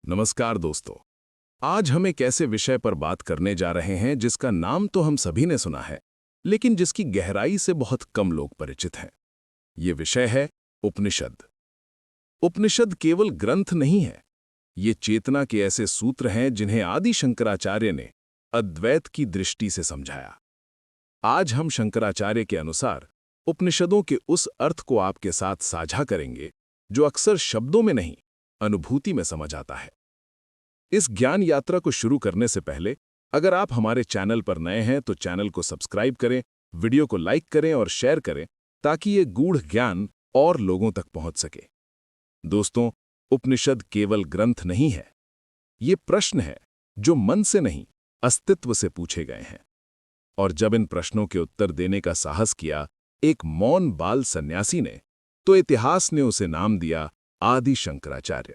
नमस्कार दोस्तों। आज हम एक ऐसे विषय पर बात करने जा रहे हैं जिसका नाम तो हम सभी ने सुना है, लेकिन जिसकी गहराई से बहुत कम लोग परिचित हैं। ये विषय है उपनिषद। उपनिषद केवल ग्रंथ नहीं है, ये चेतना के ऐसे सूत्र हैं जिन्हें आदि शंकराचार्य ने अद्वैत की दृष्टि से समझाया। आज हम शंकराचार्य के अनुसार उपनिषदों के उस अर्थ को आपके साथ साझा करेंगे जो अक्सर शब्दों में नहीं, अनुभूति में समझ आता है। इस ज्ञान यात्रा को शुरू करने से पहले अगर आप हमारे चैनल पर नए हैं तो चैनल को सब्सक्राइब करें, वीडियो को लाइक करें और शेयर करें ताकि ये गूढ़ ज्ञान और लोगों तक पहुंच सके। दोस्तों, उपनिषद केवल ग्रंथ नहीं है, ये प्रश्न है जो मन से नहीं, अस्तित्व से पूछे गए हैं। और जब इन प्रश्नों के उत्तर देने का साहस किया एक मौन बाल सन्यासी ने, तो इतिहास ने उसे नाम दिया आदि शंकराचार्य।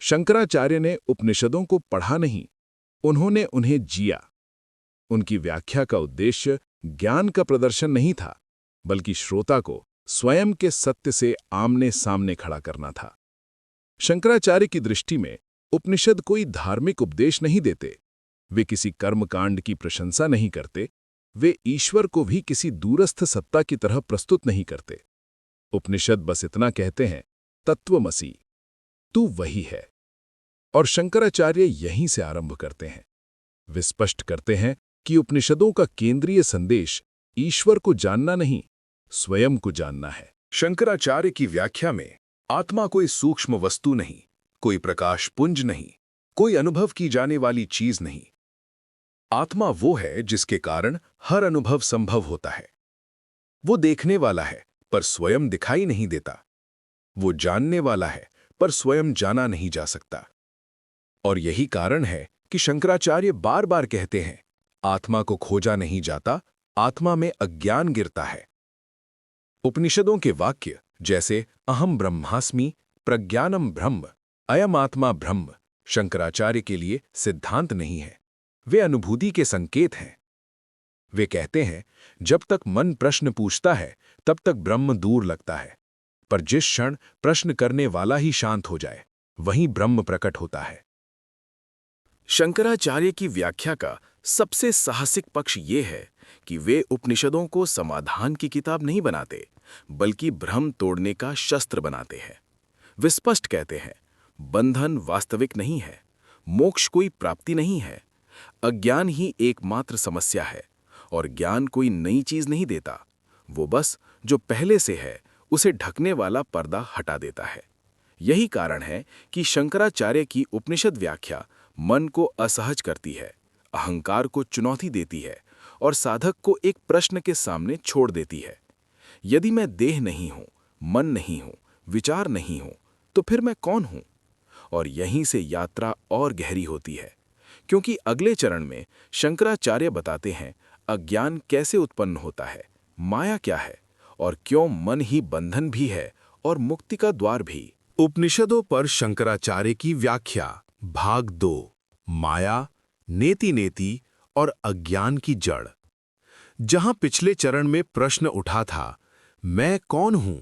शंकराचार्य ने उपनिषदों को पढ़ा नहीं, उन्होंने उन्हें जिया। उनकी व्याख्या का उद्देश्य ज्ञान का प्रदर्शन नहीं था, बल्कि श्रोता को स्वयं के सत्य से आमने सामने खड़ा करना था। शंकराचार्य की दृष्टि में उपनिषद कोई धार्मिक उपदेश नहीं देते, वे किसी कर्मकांड की प्रशंसा नहीं करते, वे ईश्वर को भी किसी दूरस्थ सत्ता की तरह प्रस्तुत नहीं करते। उपनिषद बस इतना कहते हैं, तत्वमसि, तू वही है। और शंकराचार्य यहीं से आरंभ करते हैं। वे स्पष्ट करते हैं कि उपनिषदों का केंद्रीय संदेश ईश्वर को जानना नहीं, स्वयं को जानना है। शंकराचार्य की व्याख्या में आत्मा कोई सूक्ष्म वस्तु नहीं, कोई प्रकाश पुंज नहीं, कोई अनुभव की जाने वाली चीज नहीं। आत्मा वो है जिसके कारण हर अनुभव संभव होता है। वो देखने वाला है पर स्वयं दिखाई नहीं देता। वो जानने वाला है पर स्वयं जाना नहीं जा सकता। और यही कारण है कि शंकराचार्य बार बार कहते हैं, आत्मा को खोजा नहीं जाता, आत्मा में अज्ञान गिरता है। उपनिषदों के वाक्य जैसे अहम ब्रह्मास्मि, प्रज्ञानम ब्रह्म, अयम आत्मा ब्रह्म, शंकराचार्य के लिए सिद्धांत नहीं है, वे अनुभूति के संकेत हैं। वे कहते हैं, जब तक मन प्रश्न पूछता है तब तक ब्रह्म दूर लगता है, पर जिस क्षण प्रश्न करने वाला ही शांत हो जाए, वहीं ब्रह्म प्रकट होता है। शंकराचार्य की व्याख्या का सबसे साहसिक पक्ष ये है कि वे उपनिषदों को समाधान की किताब नहीं बनाते, बल्कि भ्रम तोड़ने का शस्त्र बनाते हैं। वे स्पष्ट कहते हैं, बंधन वास्तविक नहीं है, मोक्ष कोई प्राप्ति नहीं है, अज्ञान ही एकमात्र समस्या है, और ज्ञान कोई नई चीज नहीं देता, वो बस जो पहले से है उसे ढकने वाला पर्दा हटा देता है। यही कारण है कि शंकराचार्य की उपनिषद व्याख्या मन को असहज करती है, अहंकार को चुनौती देती है और साधक को एक प्रश्न के सामने छोड़ देती है। यदि मैं देह नहीं हूं, मन नहीं हूं, विचार नहीं हूं, तो फिर मैं कौन हूं? और यहीं से यात्रा और गहरी होती है, क्योंकि अगले चरण में शंकराचार्य बताते हैं अज्ञान कैसे उत्पन्न होता है, माया क्या है, और क्यों मन ही बंधन भी है और मुक्ति का द्वार भी। उपनिषदों पर शंकराचार्य की व्याख्या भाग 2, माया, नेति नेति और अज्ञान की जड़। जहां पिछले चरण में प्रश्न उठा था, मैं कौन हूं,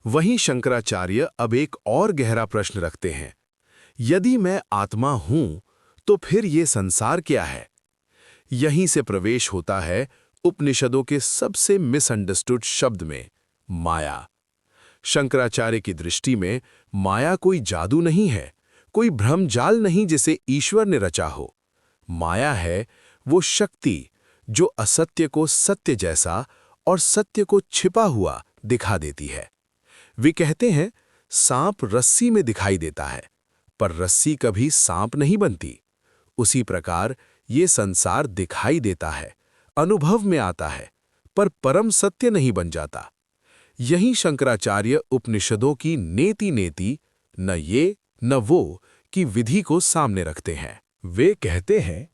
वहीं शंकराचार्य अब एक और गहरा प्रश्न रखते हैं, यदि मैं आत्मा हूं तो फिर ये संसार क्या है? यहीं से प्रवेश होता है उपनिषदों के सबसे मिसअंडरस्टूड शब्द में, माया। शंकराचार्य की दृष्टि में माया कोई जादू नहीं है, कोई भ्रमजाल नहीं जिसे ईश्वर ने रचा हो। माया है वो शक्ति जो असत्य को सत्य जैसा और सत्य को छिपा हुआ दिखा देती है। वे कहते हैं, सांप रस्सी में दिखाई देता है, पर रस्सी कभी सांप नहीं बनती। उसी प्रकार ये संसार दिखाई देता है, अनुभव में आता है, पर परम सत्य नहीं बन जाता। यही शंकराचार्य उपनिषदों की नेति नेति, न ये न वो की विधि को सामने रखते हैं। वे कहते हैं,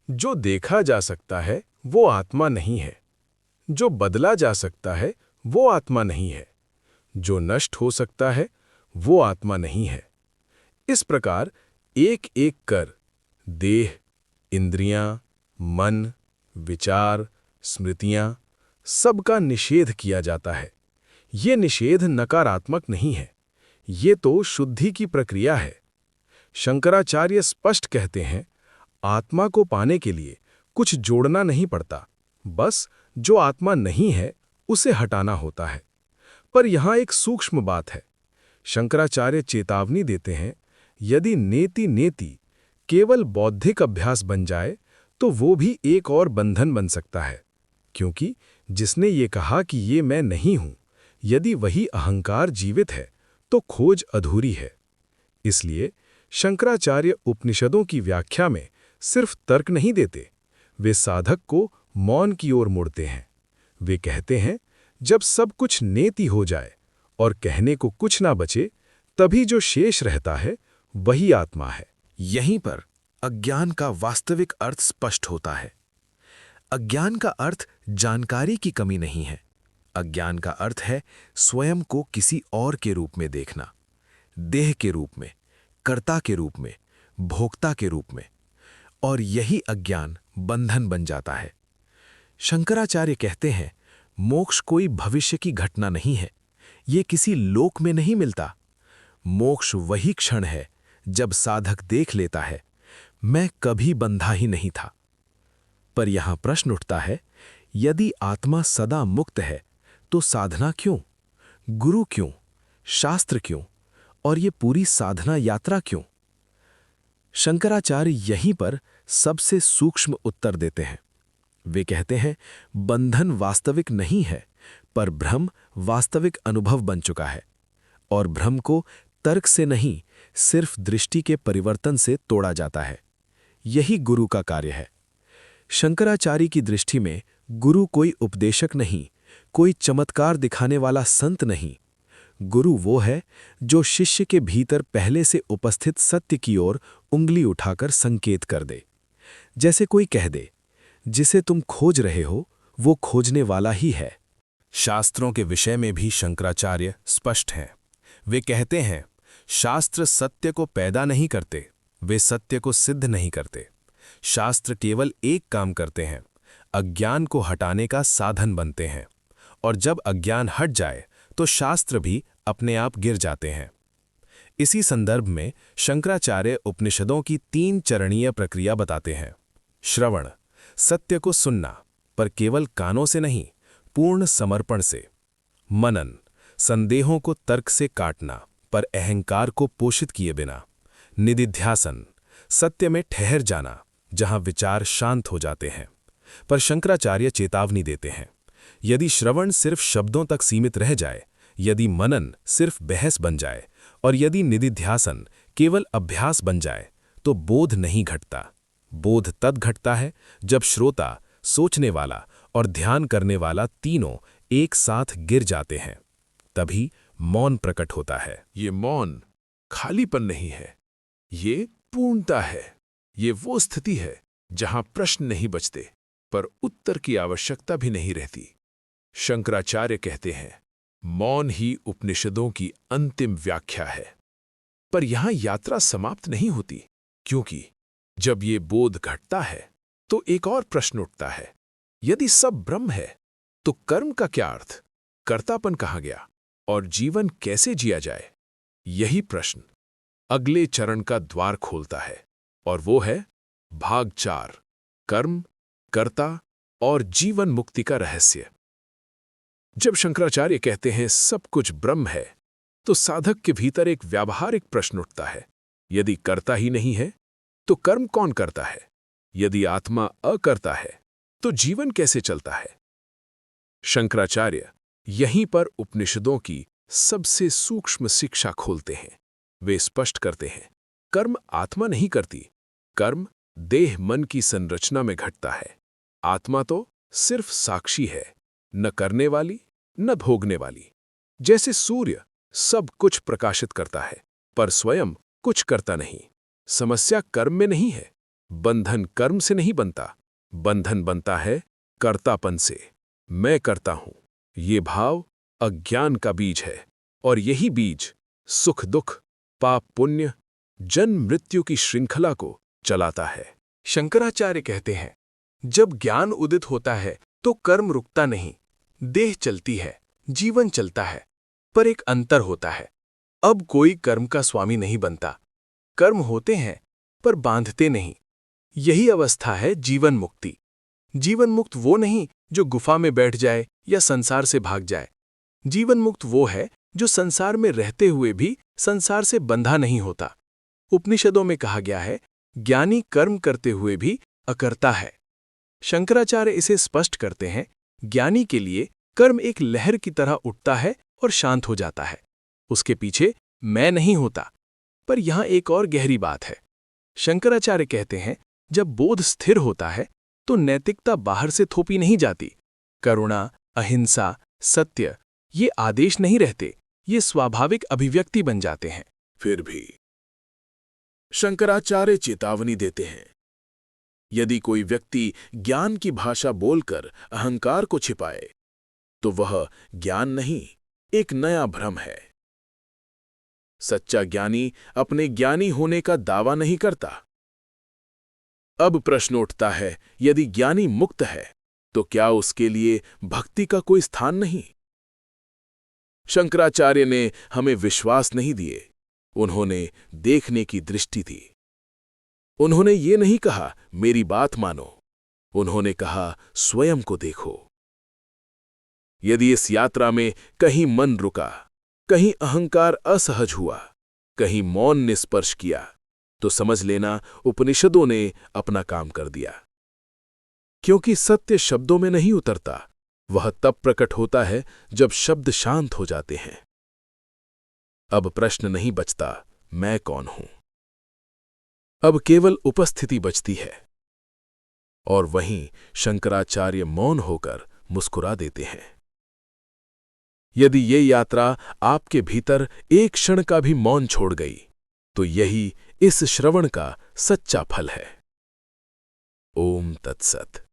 जो देखा जा सकता है वो आत्मा नहीं है, जो बदला जा सकता है वो आत्मा नहीं है, जो नष्ट हो सकता है वो आत्मा नहीं है। इस प्रकार एक एक कर देह, इंद्रियां, मन, विचार, स्मृतियां, सबका निषेध किया जाता है। ये निषेध नकारात्मक नहीं है, ये तो शुद्धि की प्रक्रिया है। शंकराचार्य स्पष्ट कहते हैं, आत्मा को पाने के लिए कुछ जोड़ना नहीं पड़ता, बस जो आत्मा नहीं है उसे हटाना होता है। पर यहाँ एक सूक्ष्म बात है। शंकराचार्य चेतावनी देते हैं, यदि नेति नेति केवल बौद्धिक अभ्यास बन जाए तो वो भी एक और बंधन बन सकता है, क्योंकि जिसने ये कहा कि ये मैं नहीं हूं, यदि वही अहंकार जीवित है तो खोज अधूरी है। इसलिए शंकराचार्य उपनिषदों की व्याख्या में सिर्फ तर्क नहीं देते, वे साधक को मौन की ओर मोड़ते हैं। वे कहते हैं, जब सब कुछ नेति हो जाए और कहने को कुछ ना बचे, तभी जो शेष रहता है वही आत्मा है। यहीं पर अज्ञान का वास्तविक अर्थ स्पष्ट होता है। अज्ञान का अर्थ जानकारी की कमी नहीं है। अज्ञान का अर्थ है स्वयं को किसी और के रूप में देखना, देह के रूप में, कर्ता के रूप में, भोक्ता के रूप में। और यही अज्ञान बंधन बन जाता है। शंकराचार्य कहते हैं, मोक्ष कोई भविष्य की घटना नहीं है, ये किसी लोक में नहीं मिलता। मोक्ष वही क्षण है जब साधक देख लेता है, मैं कभी बंधा ही नहीं था। पर यहां प्रश्न उठता है, यदि आत्मा सदा मुक्त है तो साधना क्यों, गुरु क्यों, शास्त्र क्यों, और ये पूरी साधना यात्रा क्यों? शंकराचार्य यहीं पर सबसे सूक्ष्म उत्तर देते हैं। वे कहते हैं, बंधन वास्तविक नहीं है, पर भ्रम वास्तविक अनुभव बन चुका है, और भ्रम को तर्क से नहीं, सिर्फ दृष्टि के परिवर्तन से तोड़ा जाता है। यही गुरु का कार्य है। शंकराचार्य की दृष्टि में गुरु कोई उपदेशक नहीं, कोई चमत्कार दिखाने वाला संत नहीं। गुरु वो है जो शिष्य के भीतर पहले से उपस्थित सत्य की ओर उंगली उठाकर संकेत कर दे। जैसे कोई कह दे, जिसे तुम खोज रहे हो वो खोजने वाला ही है। शास्त्रों के विषय में भी शंकराचार्य स्पष्ट हैं। वे कहते हैं, शास्त्र सत्य को पैदा नहीं करते, वे सत्य को सिद्ध नहीं करते। शास्त्र केवल एक काम करते हैं, अज्ञान को हटाने का साधन बनते हैं, और जब अज्ञान हट जाए तो शास्त्र भी अपने आप गिर जाते हैं। इसी संदर्भ में शंकराचार्य उपनिषदों की 3 चरणीय प्रक्रिया बताते हैं। श्रवण, सत्य को सुनना, पर केवल कानों से नहीं, पूर्ण समर्पण से। मनन, संदेहों को तर्क से काटना, पर अहंकार को पोषित किए बिना। निदिध्यासन, सत्य में ठहर जाना, जहां विचार शांत हो जाते हैं। पर शंकराचार्य चेतावनी देते हैं, यदि श्रवण सिर्फ शब्दों तक सीमित रह जाए, यदि मनन सिर्फ बहस बन जाए, और यदि निदिध्यासन केवल अभ्यास बन जाए, तो बोध नहीं घटता। बोध तब घटता है जब श्रोता, सोचने वाला और ध्यान करने वाला तीनों एक साथ गिर जाते हैं। तभी मौन प्रकट होता है। ये मौन खालीपन नहीं है, ये पूर्णता है। ये वो स्थिति है जहां प्रश्न नहीं बचते, पर उत्तर की आवश्यकता भी नहीं रहती। शंकराचार्य कहते हैं, मौन ही उपनिषदों की अंतिम व्याख्या है। पर यहां यात्रा समाप्त नहीं होती, क्योंकि जब ये बोध घटता है तो एक और प्रश्न उठता है, यदि सब ब्रह्म है तो कर्म का क्या अर्थ, कर्तापन कहाँ गया, और जीवन कैसे जिया जाए? यही प्रश्न अगले चरण का द्वार खोलता है, और वो है भाग 4, कर्म, कर्ता और जीवन मुक्ति का रहस्य। जब शंकराचार्य कहते हैं सब कुछ ब्रह्म है, तो साधक के भीतर एक व्यावहारिक प्रश्न उठता है, यदि कर्ता ही नहीं है तो कर्म कौन करता है? यदि आत्मा अकर्ता है तो जीवन कैसे चलता है? शंकराचार्य यहीं पर उपनिषदों की सबसे सूक्ष्म शिक्षा खोलते हैं। वे स्पष्ट करते हैं, कर्म आत्मा नहीं करती, कर्म देह मन की संरचना में घटता है। आत्मा तो सिर्फ साक्षी है, न करने वाली न भोगने वाली। जैसे सूर्य सब कुछ प्रकाशित करता है, पर स्वयं कुछ करता नहीं। समस्या कर्म में नहीं है, बंधन कर्म से नहीं बनता, बंधन बनता है कर्तापन से। मैं करता हूं, ये भाव अज्ञान का बीज है, और यही बीज सुख दुख, पाप पुण्य, जन्म मृत्यु की श्रृंखला को चलाता है। शंकराचार्य कहते हैं, जब ज्ञान उदित होता है तो कर्म रुकता नहीं, देह चलती है, जीवन चलता है, पर एक अंतर होता है। अब कोई कर्म का स्वामी नहीं बनता, कर्म होते हैं पर बांधते नहीं। यही अवस्था है जीवन मुक्ति। जीवन मुक्त वो नहीं जो गुफा में बैठ जाए या संसार से भाग जाए। जीवन मुक्त वो है जो संसार में रहते हुए भी संसार से बंधा नहीं होता। उपनिषदों में कहा गया है, ज्ञानी कर्म करते हुए भी अकर्ता है। शंकराचार्य इसे स्पष्ट करते हैं, ज्ञानी के लिए कर्म एक लहर की तरह उठता है और शांत हो जाता है। उसके पीछे मैं नहीं होता। पर यहां एक और गहरी बात है। शंकराचार्य कहते हैं, जब बोध स्थिर होता है तो नैतिकता बाहर से थोपी नहीं जाती। करुणा, अहिंसा, सत्य ये आदेश नहीं रहते, ये स्वाभाविक अभिव्यक्ति बन जाते हैं। फिर भी शंकराचार्य चेतावनी देते हैं, यदि कोई व्यक्ति ज्ञान की भाषा बोलकर अहंकार को छिपाए तो वह ज्ञान नहीं, एक नया भ्रम है। सच्चा ज्ञानी अपने ज्ञानी होने का दावा नहीं करता। अब प्रश्न उठता है, यदि ज्ञानी मुक्त है तो क्या उसके लिए भक्ति का कोई स्थान नहीं? शंकराचार्य ने हमें विश्वास नहीं दिए, उन्होंने देखने की दृष्टि दी। उन्होंने ये नहीं कहा मेरी बात मानो, उन्होंने कहा स्वयं को देखो। यदि इस यात्रा में कहीं मन रुका, कहीं अहंकार असहज हुआ, कहीं मौन ने स्पर्श किया, तो समझ लेना उपनिषदों ने अपना काम कर दिया। क्योंकि सत्य शब्दों में नहीं उतरता, वह तब प्रकट होता है जब शब्द शांत हो जाते हैं। अब प्रश्न नहीं बचता मैं कौन हूं, अब केवल उपस्थिति बचती है। और वहीं शंकराचार्य मौन होकर मुस्कुरा देते हैं। यदि ये यात्रा आपके भीतर एक क्षण का भी मौन छोड़ गई, तो यही इस श्रवण का सच्चा फल है। ओम तत्सत।